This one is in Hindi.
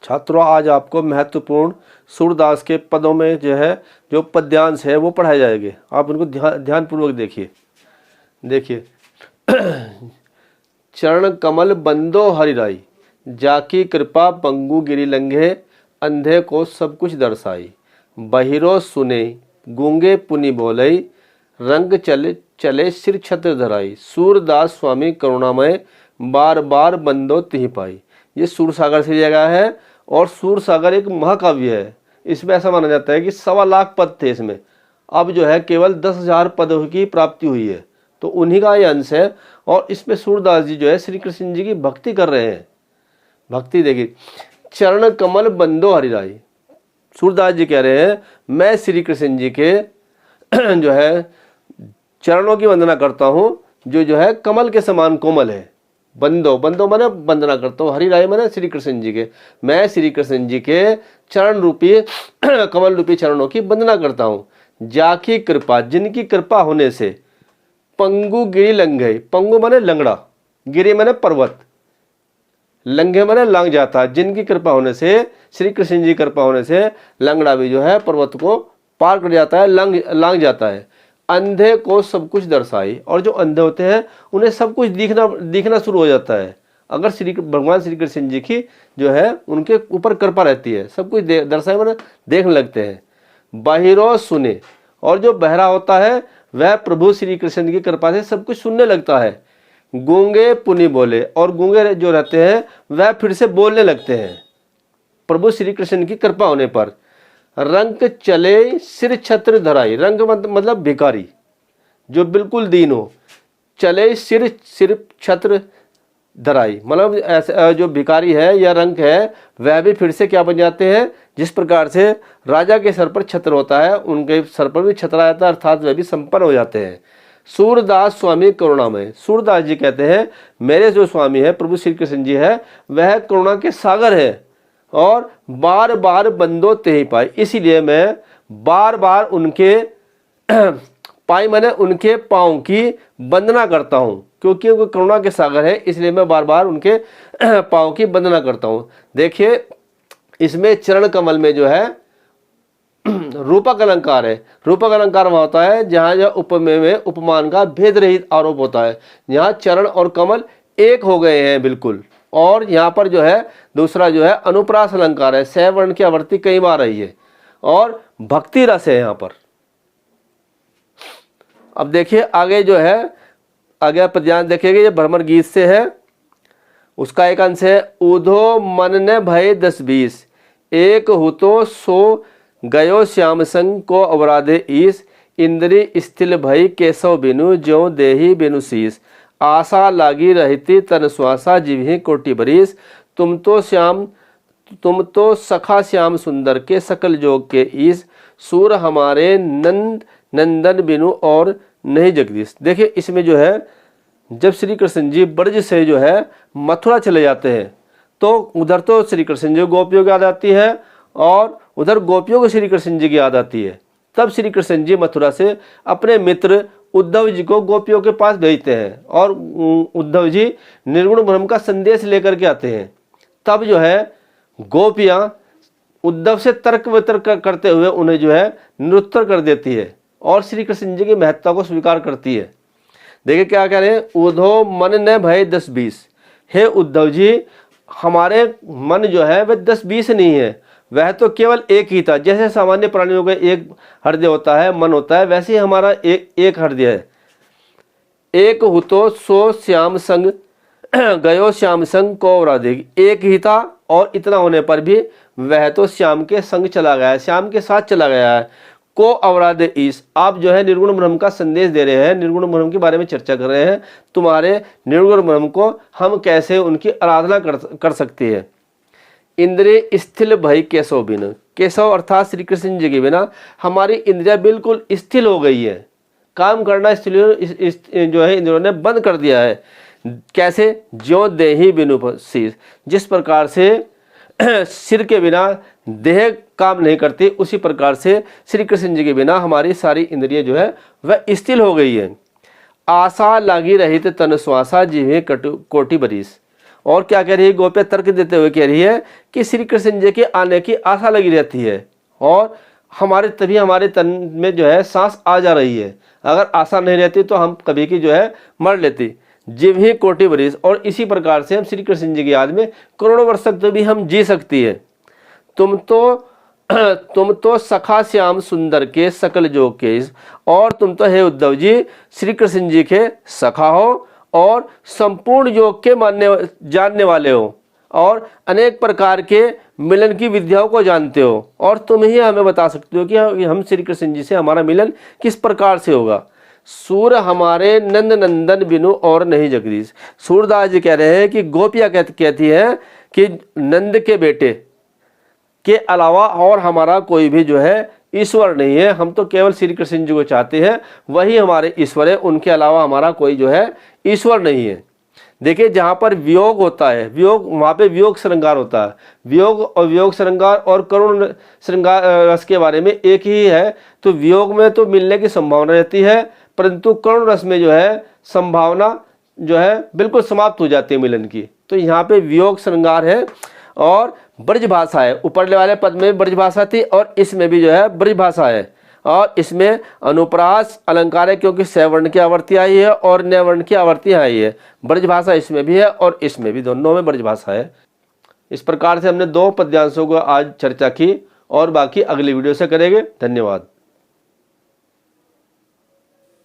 छात्रों, आज आपको महत्वपूर्ण सूरदास के पदों में जो पद्यांश है वो पढ़ाए जाएंगे। आप उनको ध्यानपूर्वक देखिए। चरण कमल बंदो हरिराई, जाकी कृपा पंगु गिरी लंघे, अंधे को सब कुछ दर्शाई। बहिरो सुने गूंगे पुनि बोलई, रंग चले चले सिर छत्र धराई। सूरदास स्वामी करुणामय, बार बार बंदो तिहि पाई। ये सूरसागर से लिया गया है और सूरसागर एक महाकाव्य है। इसमें ऐसा माना जाता है कि 1.25 लाख पद थे इसमें, अब केवल 10,000 पदों की प्राप्ति हुई है। तो उन्हीं का ये अंश है और इसमें सूरदास जी श्री कृष्ण जी की भक्ति कर रहे हैं। भक्ति देखिए, चरण कमल बंदो हरिराई। सूरदास जी कह रहे हैं मैं श्री कृष्ण जी के चरणों की वंदना करता हूँ, जो कमल के समान कोमल है। बंदो माने वंदना करता हूँ, हरिराई माने श्री कृष्ण जी के। मैं श्री कृष्ण जी के चरण रूपी कमल रूपी चरणों की वंदना करता हूँ। जाकी कृपा, जिनकी कृपा होने से, पंगु गिरी लंघे, पंगु माने लंगड़ा, गिरी माने पर्वत, लंघे माने लांग जाता। जिनकी कृपा होने से, श्री कृष्ण जी कृपा होने से लंगड़ा भी पर्वत को पार कर जाता है, लांग जाता है। अंधे को सब कुछ दर्शाई, और जो अंधे होते हैं उन्हें सब कुछ दिखना शुरू हो जाता है अगर भगवान श्री कृष्ण जी की उनके ऊपर कृपा रहती है। सब कुछ दर्शाई माने देखने लगते हैं। बाहिरो सुने, और जो बहरा होता है वह प्रभु श्री कृष्ण की कृपा से सब कुछ सुनने लगता है। गूंगे पुनि बोले, और गूंगे जो रहते हैं वह फिर से बोलने लगते हैं प्रभु श्री कृष्ण की कृपा होने पर। रंग चले सिर छत्र धराई, रंग मतलब भिखारी जो बिल्कुल दीन हो, चले सिर छत्र धराई मतलब ऐसे जो भिखारी है या रंग है वह भी फिर से क्या बन जाते हैं। जिस प्रकार से राजा के सर पर छत्र होता है उनके सर पर भी छत्र आ जाता है, अर्थात वह भी संपन्न हो जाते हैं। सूरदास स्वामी करुणामय, सूरदास जी कहते हैं मेरे जो स्वामी है प्रभु श्री कृष्ण जी है वह करुणा के सागर है और बार बार बंदो तेहि पाई। इसीलिए मैं बार बार उनके पाई मैंने उनके पाँव की वंदना करता हूँ, क्योंकि वो करुणा के सागर है, इसलिए मैं बार बार उनके पाँव की वंदना करता हूँ। देखिए इसमें चरण कमल में रूपक अलंकार है। रूपक अलंकार वहाँ होता है जहाँ उपमेय में उपमान का भेद रहित आरोप होता है। यहाँ चरण और कमल एक हो गए हैं बिल्कुल। और यहाँ पर दूसरा अनुप्रास अलंकार है, सवर्ण की आवृत्ति कई बार रही है और भक्ति रस है यहाँ पर। अब देखिए आगे आगे पद्यांश देखिएगा, ये भ्रमर गीत से है, उसका एक अंश है। ऊधो मन ने भय 10-20, एक हुतो सो गयो श्याम संग को अवराधे ईस, इंद्री स्थिल भई केशव बिनु ज्यों देही बिनु शीस, आशा लागी रहती तन श्वासा जिवहि कोटि बरीस, तुम तो सखा श्याम सुंदर के सकल जोग के ईस, सूर हमारे नंदन बिनु और नहीं जगदीश। देखिए इसमें जब श्री कृष्ण जी ब्रज से मथुरा चले जाते हैं तो उधर तो श्री कृष्ण जी गोपियों की याद आती है और उधर गोपियों को श्री कृष्ण जी की याद आती है। तब श्री कृष्ण जी मथुरा से अपने मित्र उद्धव जी को गोपियों के पास भेजते हैं और उद्धव जी निर्गुण ब्रह्म का संदेश लेकर के आते हैं। तब गोपियां उद्धव से तर्क वितर्क करते हुए उन्हें निरुत्तर कर देती है और श्री कृष्ण जी की महत्ता को स्वीकार करती है। देखिए क्या कह रहे हैं, उद्धव मन ने भय 10-20, हे उद्धव जी हमारे मन वह 10-20 नहीं है, वह तो केवल एक ही था। जैसे सामान्य प्राणियों का एक हृदय होता है, मन होता है, वैसे ही हमारा एक हृदय है। एक हुतो सो श्याम संग गयो श्याम संग को अवराधे, एक ही था और इतना होने पर भी वह तो श्याम के संग चला गया है, श्याम के साथ चला गया है। को अवराधे ईस, आप निर्गुण ब्रह्म का संदेश दे रहे हैं, निर्गुण ब्रह्म के बारे में चर्चा कर रहे हैं। तुम्हारे निर्गुण ब्रह्म को हम कैसे उनकी आराधना कर सकते हैं। इंद्रिय स्थिल भई केशव बिन, केशव अर्थात श्री कृष्ण जी के बिना हमारी इंद्रिया बिल्कुल स्थिल हो गई है, काम करना इंद्रियों ने बंद कर दिया है। कैसे, ज्यों देही बिनु शीस, जिस प्रकार से सिर के बिना देह काम नहीं करती उसी प्रकार से श्री कृष्ण जी के बिना हमारी सारी इंद्रिय वह स्थिल हो गई है। आशा लागी रहित तन श्वासा जिह्वे कोटि बरीस, और क्या कह रही है गोपियाँ तर्क देते हुए कह रही है कि श्री कृष्ण जी के आने की आशा लगी रहती है और तभी हमारे तन में जो है सांस आ जा रही है। अगर आशा नहीं रहती तो हम कभी की जो है मर लेती। जीव ही कोटि वरिष्ठ, और इसी प्रकार से हम श्री कृष्ण जी की याद में करोड़ों वर्ष तक तो भी हम जी सकती है। तुम तो सखा श्याम सुंदर के सकल जोग के, और तुम तो हे उद्धव जी श्री कृष्ण जी के सखा हो और संपूर्ण योग के जानने वाले हो और अनेक प्रकार के मिलन की विद्याओं को जानते हो, और तुम ही हमें बता सकते हो कि हम श्री कृष्ण जी से हमारा मिलन किस प्रकार से होगा। सूर हमारे नंद नंदन बिनु और नहीं जगदीश। सूरदास जी कह रहे हैं कि गोपियाँ कहती हैं कि नंद के बेटे के अलावा और हमारा कोई भी जो है ईश्वर नहीं है, हम तो केवल श्री कृष्ण जी को चाहते हैं, वही हमारे ईश्वर है, उनके अलावा हमारा कोई जो है ईश्वर नहीं है। देखिए जहाँ पर वियोग होता है, वियोग, वहाँ पे वियोग श्रृंगार होता है। वियोग और वियोग श्रृंगार और करुण श्रृंगार रस के बारे में एक ही है। तो वियोग में तो मिलने की संभावना रहती है, परंतु करुण रस में जो है संभावना जो है बिल्कुल समाप्त हो जाती है मिलन की। तो यहाँ पे वियोग श्रृंगार है और ब्रज भाषा है। ऊपरले वाले पद में ब्रज भाषा थी और इसमें भी जो है ब्रज भाषा है, और इसमें अनुप्रास अलंकार है क्योंकि सवर्ण की आवर्ती आई है और नवर्ण की आवर्ती आई है। ब्रज भाषा इसमें भी है और इसमें भी, दोनों में ब्रज भाषा है। इस प्रकार से हमने 2 पद्यांशों को आज चर्चा की और बाकी अगली वीडियो से करेंगे। धन्यवाद।